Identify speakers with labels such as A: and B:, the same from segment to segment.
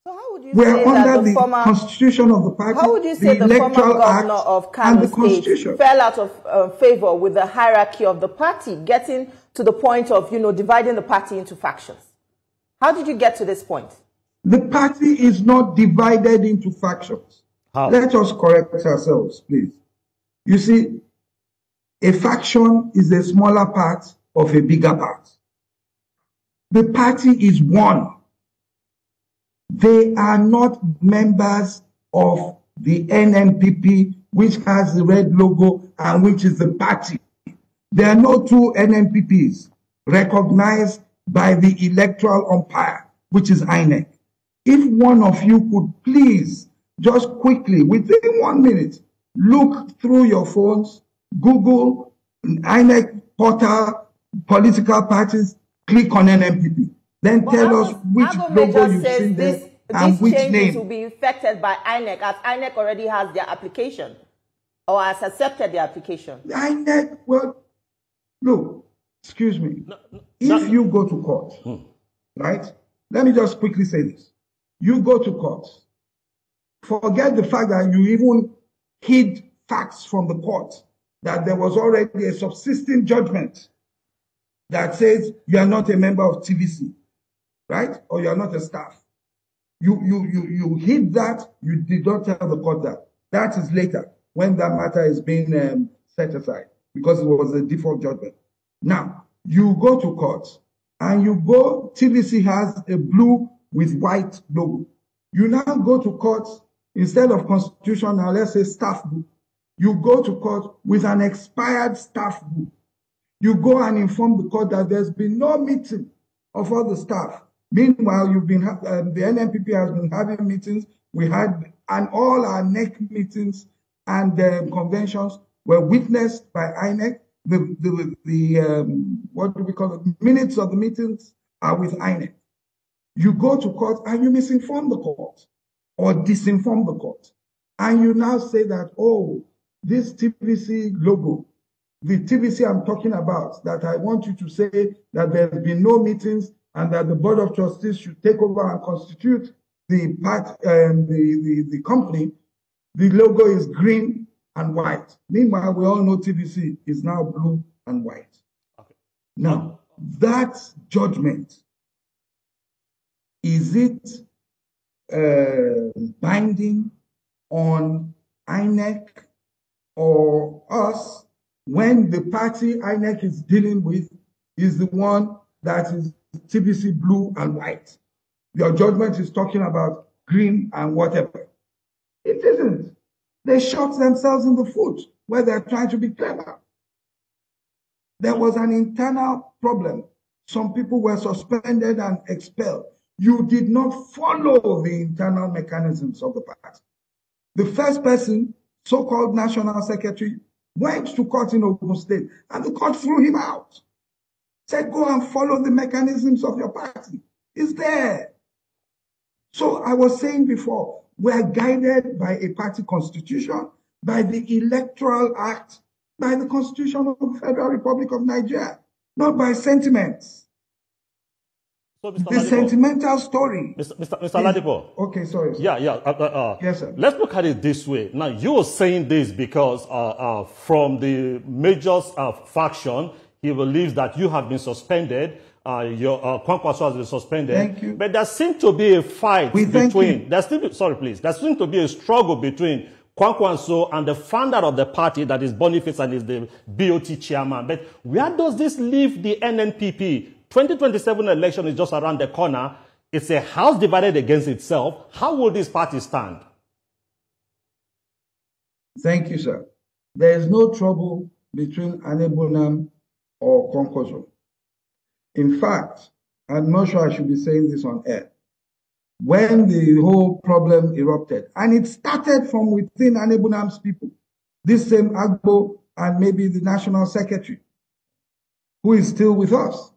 A: So how would you
B: We are
A: say
B: under
A: that the
B: the
A: former
B: constitution of the party.
A: How would you say the former governor of Kano State fell out of favor with the hierarchy of the party, getting to the point of, dividing the party into factions? How did you get to this point?
B: The party is not divided into factions.
C: How?
B: Let us correct ourselves, please. You see, a faction is a smaller part of a bigger part. The party is one. They are not members of the NNPP, which has the red logo and which is the party. There are no two NNPPs recognized by the electoral umpire, which is INEC. If one of you could please, just quickly, within 1 minute, look through your phones, Google INEC portal, political parties, click on NNPP. Then tell us which logo you've seen there and which name.
A: These changes will be effected by INEC, as INEC already has their application or has accepted the application.
B: INEC, well, look, excuse me. If you go to court, right? Let me just quickly say this. You go to court, forget the fact that you even hid facts from the court, that there was already a subsisting judgment that says you are not a member of TVC, right? Or you are not a staff. You hid that, you did not tell the court that. That is later, when that matter is being set aside, because it was a default judgment. Now, you go to court, and TVC has a blue with white logo. You now go to court, instead of constitutional, let's say staff book, you go to court with an expired staff book. You go and inform the court that there's been no meeting of all the staff. Meanwhile, the NNPP has been having meetings. We had, and all our NEC meetings and conventions were witnessed by INEC. What do we call it? Minutes of the meetings are with INEC. You go to court and you misinform the court or disinform the court. And you now say that, oh, this TVC logo, the TVC I'm talking about, that I want you to say that there have been no meetings and that the Board of Trustees should take over and constitute the company, the logo is green and white. Meanwhile, we all know TVC is now blue and white. Okay. Now, that judgment, is it binding on INEC or us when the party INEC is dealing with is the one that is TVC blue and white? Your judgment is talking about green and whatever. It isn't. They shot themselves in the foot where they're trying to be clever. There was an internal problem. Some people were suspended and expelled. You did not follow the internal mechanisms of the party. The first person, so-called national secretary, went to court in Ogun State, and the court threw him out. Said, go and follow the mechanisms of your party. It's there. So I was saying before, we are guided by a party constitution, by the Electoral Act, by the Constitution of the Federal Republic of Nigeria, not by sentiments.
C: So,
B: the Ladipo, sentimental story.
C: Mr. Ladipo.
B: Okay, sorry.
C: Yeah.
B: Yes, sir.
C: Let's look at it this way. Now, you are saying this because from the major faction, he believes that you have been suspended. Your Kwankwaso has been suspended.
B: Thank you.
C: But there seems to be a fight between. There seems to be a struggle between Kwankwaso and the founder of the party, that is Boniface, and is the BOT chairman. But where does this leave the NNPP? 2027 election is just around the corner. It's a house divided against itself. How will this party stand?
B: Thank you, sir. There is no trouble between Anebunam or Kwankwaso. In fact, I'm not sure I should be saying this on air. When the whole problem erupted, and it started from within Anebunam's people, this same Agbo and maybe the national secretary, who is still with us.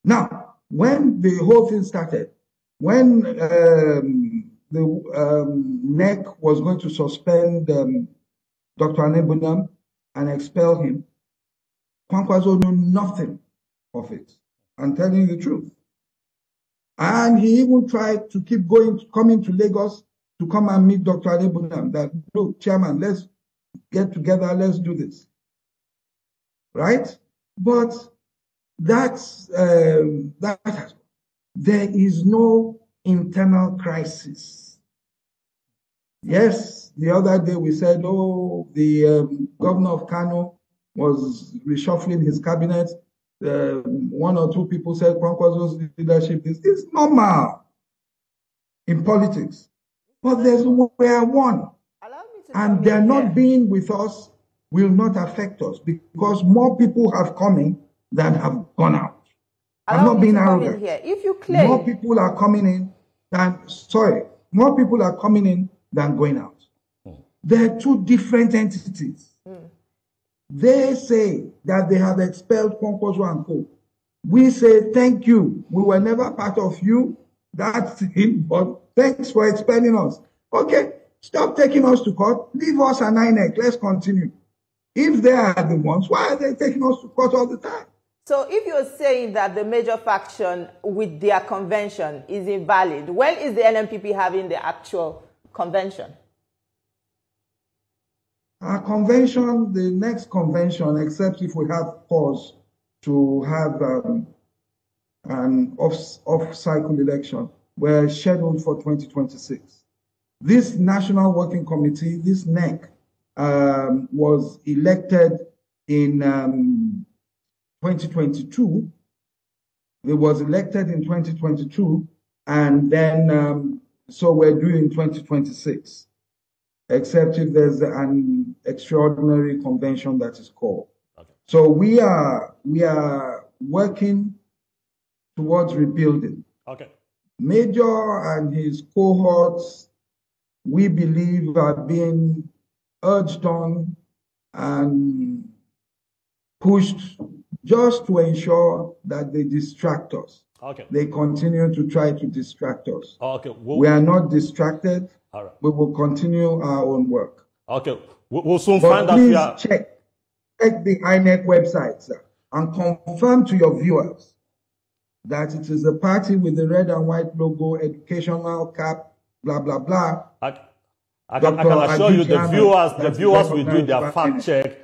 B: Now, when the whole thing started, when the NEC was going to suspend Dr. Anebunam and expel him, Kwankwaso knew nothing of it. I'm telling you the truth. And he even tried to keep coming to Lagos to come and meet Dr. Adebunam, that, look, chairman, let's get together, let's do this. Right? But there is no internal crisis. Yes, the other day we said, oh, the governor of Kano was reshuffling his cabinet. One or two people said Kwankwaso's leadership is normal in politics. But we are one. And they're not being with us will not affect us because more people have come in than have gone out. I'm not being arrogant.
A: If you claim
B: more people are coming in more people are coming in than going out. They're two different entities. They say that they have expelled Kwankwaso and Co. We say, thank you. We were never part of you. That's it, but thanks for expelling us. Okay, stop taking us to court. Leave us an INEC. Let's continue. If they are the ones, why are they taking us to court all the time?
A: So if you're saying that the major faction with their convention is invalid, when is the NNPP having the actual convention?
B: Our convention, the next convention, except if we have cause to have an off-cycle election, we're scheduled for 2026. This National Working Committee, this NEC, was elected in 2022. It was elected in 2022, and then so we're doing 2026, except if there's an extraordinary convention that is called. Okay. So we are working towards rebuilding.
C: Okay.
B: Major and his cohorts, we believe, are being urged on and pushed just to ensure that they distract us.
C: Okay.
B: They continue to try to distract us.
C: Okay.
B: We are not distracted.
C: All right.
B: We will continue our own work.
C: Okay. We'll soon find out.
B: Please check the INEC website, sir, and confirm to your viewers that it is a party with the red and white logo, educational cap, blah, blah, blah.
C: I can assure you the viewers will do their fact check